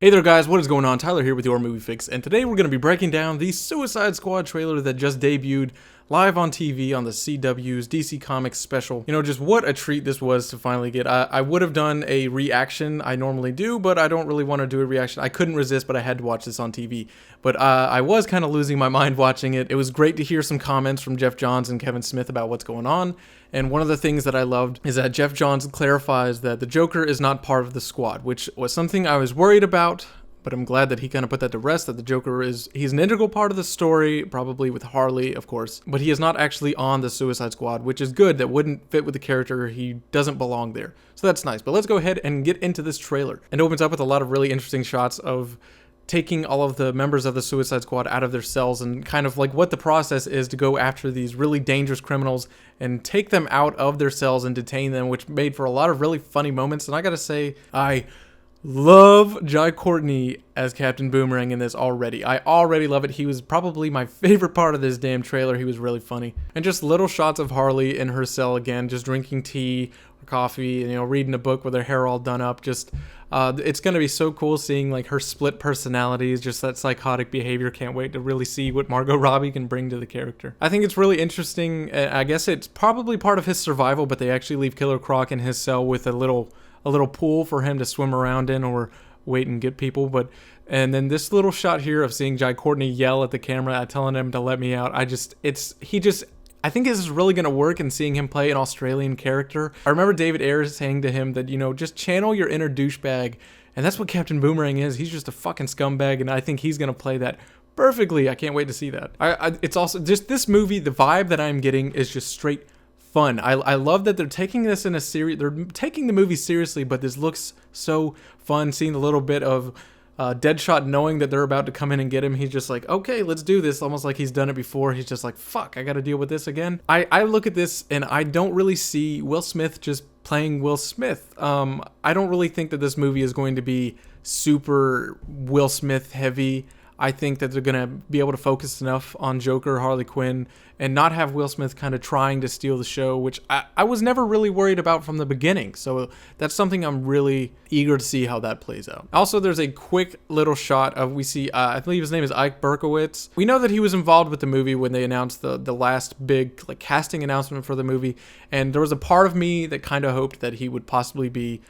Hey there guys, what is going on? Tyler here with your movie fix, and today we're going to be breaking down the Suicide Squad trailer that just debuted live on TV on the CW's DC Comics special. You know, just what a treat this was to finally get. I would have done a reaction, I normally do, but I don't really want to do a reaction. I couldn't resist, but I had to watch this on TV. But I was kind of losing my mind watching it. It was great to hear some comments from Jeff Johns and Kevin Smith about what's going on. And one of the things that I loved is that Jeff Johns clarifies that the Joker is not part of the squad, which was something I was worried about, but I'm glad that he kind of put that to rest, that the Joker he's an integral part of the story, probably with Harley, of course, but he is not actually on the Suicide Squad, which is good. That wouldn't fit with the character. He doesn't belong there. So that's nice. But let's go ahead and get into this trailer. It opens up with a lot of really interesting shots of taking all of the members of the Suicide Squad out of their cells and kind of like what the process is to go after these really dangerous criminals and take them out of their cells and detain them, which made for a lot of really funny moments. And I gotta say, I love Jai Courtney as Captain Boomerang in this already. I already love it. He was probably my favorite part of this damn trailer. He was really funny. And just little shots of Harley in her cell again, just drinking tea or coffee and, you know, reading a book with her hair all done up. Just it's going to be so cool seeing like her split personalities, just that psychotic behavior. Can't wait to really see what Margot Robbie can bring to the character. I think it's really interesting. I guess it's probably part of his survival, but they actually leave Killer Croc in his cell with a little pool for him to swim around in or wait and get people. And then this little shot here of seeing Jai Courtney yell at the camera, telling him to let me out. I think this is really going to work, in seeing him play an Australian character. I remember David Ayers saying to him that, you know, just channel your inner douchebag. And that's what Captain Boomerang is. He's just a fucking scumbag. And I think he's going to play that perfectly. I can't wait to see that. It's also just this movie, the vibe that I'm getting is just straight fun. I love that they're taking this in a series. They're taking the movie seriously, but this looks so fun. Seeing a little bit of Deadshot knowing that they're about to come in and get him. He's just like, okay, let's do this. Almost like he's done it before. He's just like, fuck, I got to deal with this again. I look at this and I don't really see Will Smith just playing Will Smith. I don't really think that this movie is going to be super Will Smith heavy. I think that they're going to be able to focus enough on Joker, Harley Quinn, and not have Will Smith kind of trying to steal the show, which I was never really worried about from the beginning. So that's something I'm really eager to see how that plays out. Also, there's a quick little shot of, we see, I believe his name is Ike Berkowitz. We know that he was involved with the movie when they announced the last big like casting announcement for the movie. And there was a part of me that kind of hoped that he would possibly be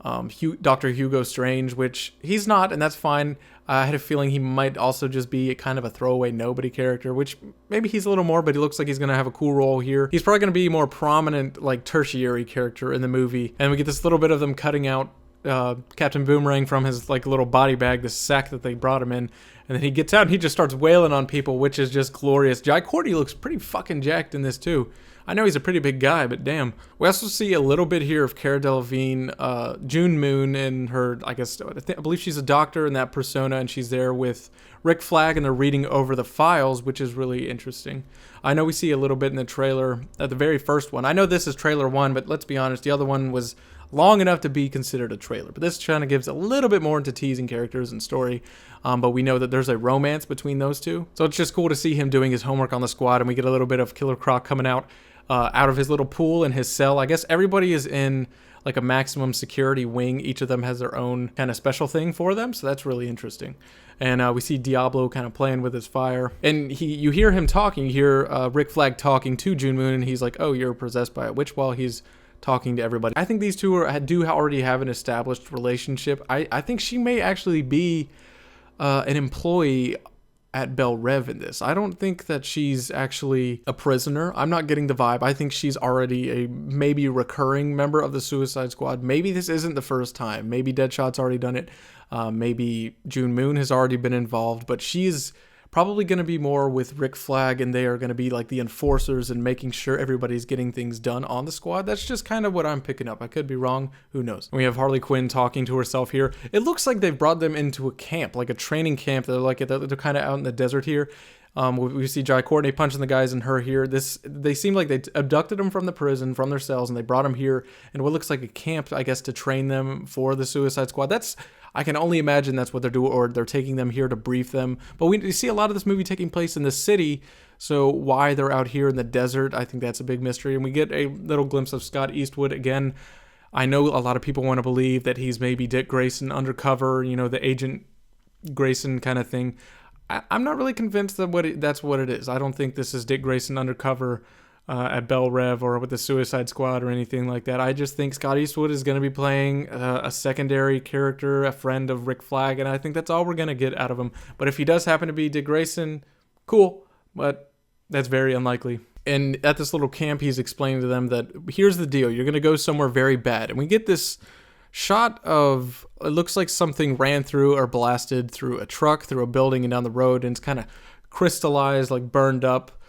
Dr. Hugo Strange, which he's not, and that's fine. I had a feeling he might also just be kind of a throwaway nobody character, which maybe he's a little more, but he looks like he's going to have a cool role here. He's probably going to be a more prominent, like, tertiary character in the movie. And we get this little bit of them cutting out Captain Boomerang from his, like, little body bag, this sack that they brought him in. And then he gets out and he just starts wailing on people, which is just glorious. Jai Courtney looks pretty fucking jacked in this, too. I know he's a pretty big guy, but damn. We also see a little bit here of Cara Delevingne, June Moon, and her, I believe she's a doctor in that persona, and she's there with Rick Flag, and they're reading over the files, which is really interesting. I know we see a little bit in the trailer, at the very first one. I know this is trailer 1, but let's be honest, the other one was long enough to be considered a trailer. But this kind of gives a little bit more into teasing characters and story. But we know that there's a romance between those two. So it's just cool to see him doing his homework on the squad, and we get a little bit of Killer Croc coming out of his little pool in his cell. I guess everybody is in like a maximum security wing. Each of them has their own kind of special thing for them, so that's really interesting. And we see Diablo kind of playing with his fire, and you hear him talking. You hear Rick Flag talking to June Moon, and he's like, "Oh, you're possessed by a witch," while he's talking to everybody. I think these two do already have an established relationship. I think she may actually be an employee at Bel Rev in this. I don't think that she's actually a prisoner. I'm not getting the vibe. I think she's already a maybe recurring member of the Suicide Squad. Maybe this isn't the first time. Maybe Deadshot's already done it. Maybe June Moon has already been involved, but she's probably going to be more with Rick Flag, and they are going to be like the enforcers and making sure everybody's getting things done on the squad. That's just kind of what I'm picking up. I could be wrong. Who knows? We have Harley Quinn talking to herself here. It looks like they've brought them into a camp, like a training camp. They're kind of out in the desert here. We see Jai Courtney punching the guys and her here. They seem like they abducted them from the prison, from their cells, and they brought them here in what looks like a camp, I guess, to train them for the Suicide Squad. I can only imagine that's what they're doing, or they're taking them here to brief them. But we see a lot of this movie taking place in the city, so why they're out here in the desert, I think that's a big mystery. And we get a little glimpse of Scott Eastwood again. I know a lot of people want to believe that he's maybe Dick Grayson undercover, the Agent Grayson kind of thing. I'm not really convinced that that's what it is. I don't think this is Dick Grayson undercover at Bell Rev or with the Suicide Squad or anything like that. I just think Scott Eastwood is going to be playing a secondary character, a friend of Rick Flag, and I think that's all we're going to get out of him. But if he does happen to be Dick Grayson, cool, but that's very unlikely. And at this little camp, he's explaining to them that here's the deal. You're going to go somewhere very bad. And we get this shot of, it looks like something ran through or blasted through a truck, through a building and down the road. And it's kind of crystallized, like burned up.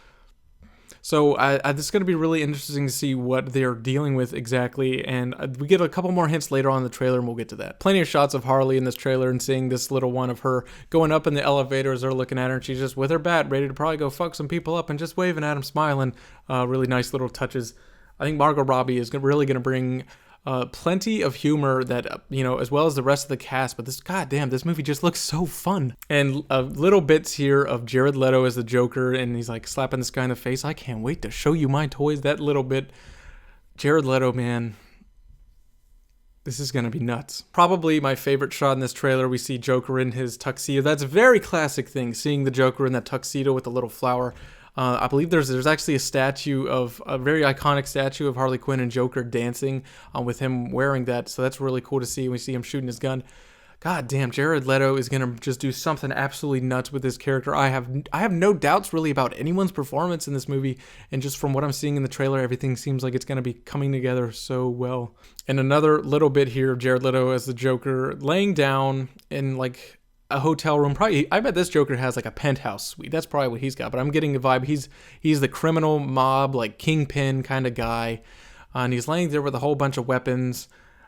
So this is going to be really interesting to see what they're dealing with exactly. And we get a couple more hints later on in the trailer, and we'll get to that. Plenty of shots of Harley in this trailer and seeing this little one of her going up in the elevator as they're looking at her. And she's just with her bat, ready to probably go fuck some people up and just waving at them, smiling. Really nice little touches. I think Margot Robbie is really going to bring plenty of humor that, as well as the rest of the cast. But this movie just looks so fun. And little bits here of Jared Leto as the Joker, and he's like slapping this guy in the face. I can't wait to show you my toys. That little bit. Jared Leto, man. This is going to be nuts. Probably my favorite shot in this trailer. We see Joker in his tuxedo. That's a very classic thing, seeing the Joker in that tuxedo with the little flower. I believe there's actually a very iconic statue of Harley Quinn and Joker dancing with him wearing that. So that's really cool to see. We see him shooting his gun. God damn, Jared Leto is going to just do something absolutely nuts with this character. I have no doubts really about anyone's performance in this movie. And just from what I'm seeing in the trailer, everything seems like it's going to be coming together so well. And another little bit here of Jared Leto as the Joker laying down in like a hotel room. Probably, I bet this Joker has like a penthouse suite. That's probably what he's got. But I'm getting the vibe he's the criminal mob, like kingpin kind of guy, and he's laying there with a whole bunch of weapons.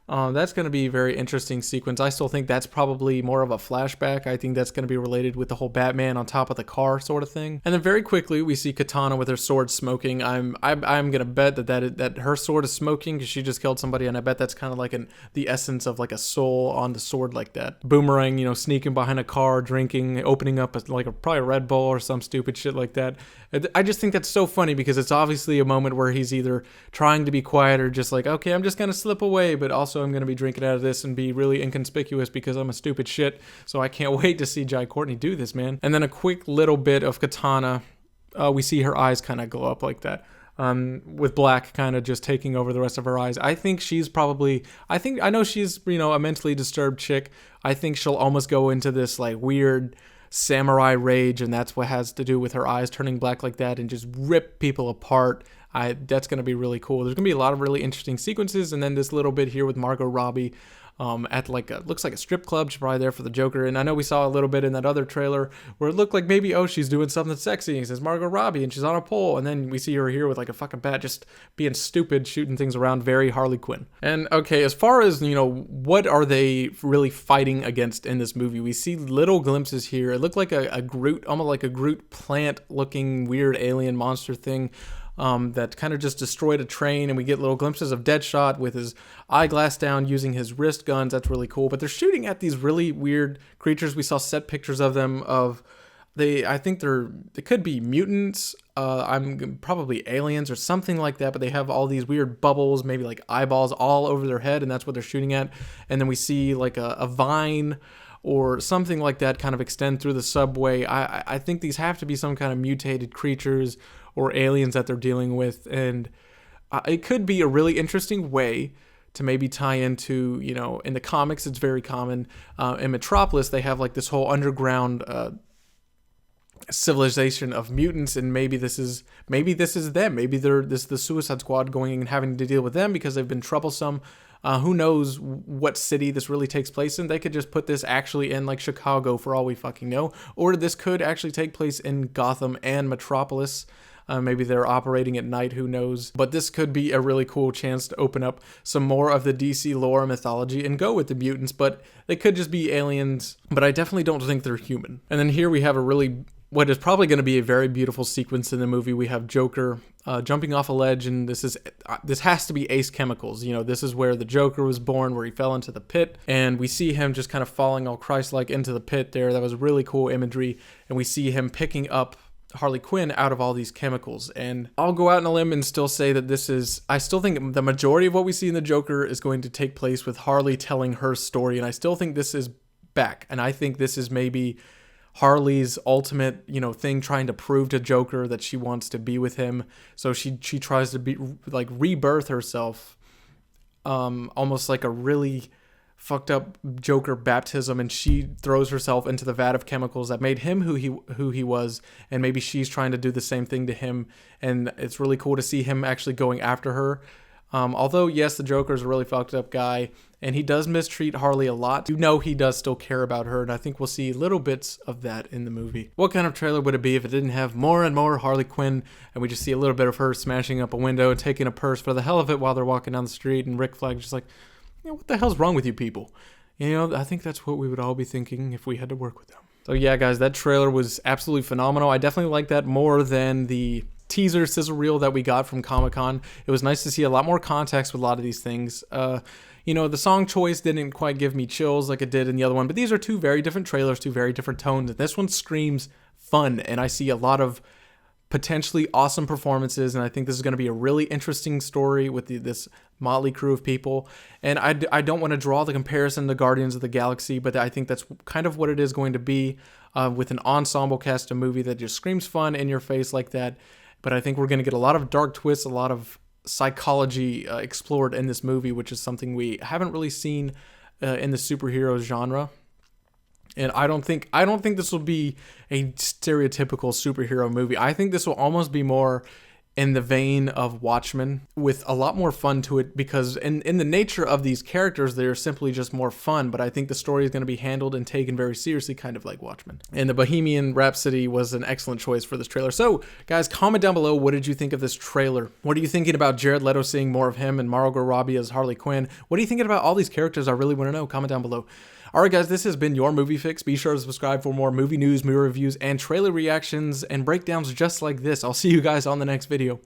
That's going to be a very interesting sequence. I still think that's probably more of a flashback. I think that's going to be related with the whole Batman on top of the car sort of thing. And then very quickly we see Katana with her sword smoking. I'm going to bet that her sword is smoking because she just killed somebody, and I bet that's kind of like the essence of like a soul on the sword like that. Boomerang, sneaking behind a car, drinking, opening up probably a Red Bull or some stupid shit like that. I just think that's so funny because it's obviously a moment where he's either trying to be quiet or just like, okay, I'm just going to slip away, but also I'm going to be drinking out of this and be really inconspicuous because I'm a stupid shit. So I can't wait to see Jai Courtney do this, man. And then a quick little bit of Katana. We see her eyes kind of glow up like that. With black kind of just taking over the rest of her eyes. I know she's, a mentally disturbed chick. I think she'll almost go into this like weird samurai rage, and that's what has to do with her eyes turning black like that and just rip people apart. That's going to be really cool. There's going to be a lot of really interesting sequences, and then this little bit here with Margot Robbie at looks like a strip club. She's probably there for the Joker, and I know we saw a little bit in that other trailer where it looked like maybe, she's doing something sexy, and it says Margot Robbie, and she's on a pole, and then we see her here with like a fucking bat just being stupid, shooting things around, very Harley Quinn. And okay, as far as, what are they really fighting against in this movie, we see little glimpses here. It looked like a Groot, almost like a Groot plant looking weird alien monster thing. That kind of just destroyed a train, and we get little glimpses of Deadshot with his eyeglass down using his wrist guns. That's really cool. But they're shooting at these really weird creatures. We saw set pictures of them I think they could be mutants. I'm probably aliens or something like that, but they have all these weird bubbles, maybe like eyeballs all over their head, and that's what they're shooting at. And then we see like a vine or something like that kind of extend through the subway. I think these have to be some kind of mutated creatures or aliens that they're dealing with, and it could be a really interesting way to maybe tie into, in the comics it's very common. In Metropolis they have like this whole underground civilization of mutants, and maybe this is them. Maybe this is the Suicide Squad going and having to deal with them because they've been troublesome. Who knows what city this really takes place in? They could just put this actually in like Chicago for all we fucking know, or this could actually take place in Gotham and Metropolis. Maybe they're operating at night, who knows? But this could be a really cool chance to open up some more of the DC lore mythology and go with the mutants, but they could just be aliens, but I definitely don't think they're human. And then here we have what is probably going to be a very beautiful sequence in the movie. We have Joker jumping off a ledge, and this has to be Ace Chemicals. This is where the Joker was born, where he fell into the pit, and we see him just kind of falling all Christ-like into the pit there. That was really cool imagery, and we see him picking up Harley Quinn out of all these chemicals. And I'll go out on a limb and still say that I still think the majority of what we see in the Joker is going to take place with Harley telling her story. And I still think this is back. And I think this is maybe Harley's ultimate, thing, trying to prove to Joker that she wants to be with him. So she tries to be like rebirth herself, almost like a really fucked up Joker baptism, and she throws herself into the vat of chemicals that made him who he was, and maybe she's trying to do the same thing to him. And it's really cool to see him actually going after her. Although yes, the Joker's a really fucked up guy, and he does mistreat Harley a lot, he does still care about her, and I think we'll see little bits of that in the movie. What kind of trailer would it be if it didn't have more and more Harley Quinn, and we just see a little bit of her smashing up a window and taking a purse for the hell of it while they're walking down the street, and Rick Flag just like, what the hell's wrong with you people? I think that's what we would all be thinking if we had to work with them. So yeah, guys, that trailer was absolutely phenomenal. I definitely like that more than the teaser sizzle reel that we got from Comic-Con. It was nice to see a lot more context with a lot of these things. The song choice didn't quite give me chills like it did in the other one, but these are two very different trailers, two very different tones, and this one screams fun, and I see a lot of potentially awesome performances, and I think this is going to be a really interesting story with this motley crew of people. And I don't want to draw the comparison to Guardians of the Galaxy, but I think that's kind of what it is going to be, with an ensemble cast, a movie that just screams fun in your face like that. But I think we're going to get a lot of dark twists, a lot of psychology explored in this movie, which is something we haven't really seen in the superhero genre. And I don't think this will be a stereotypical superhero movie. I think this will almost be more in the vein of Watchmen, with a lot more fun to it, because in the nature of these characters, they're simply just more fun, but I think the story is going to be handled and taken very seriously, kind of like Watchmen. And the Bohemian Rhapsody was an excellent choice for this trailer. So, guys, comment down below, what did you think of this trailer? What are you thinking about Jared Leto, seeing more of him, and Margot Robbie as Harley Quinn? What are you thinking about all these characters? I really want to know. Comment down below. Alright guys, this has been your Movie Fix. Be sure to subscribe for more movie news, movie reviews, and trailer reactions and breakdowns just like this. I'll see you guys on the next video.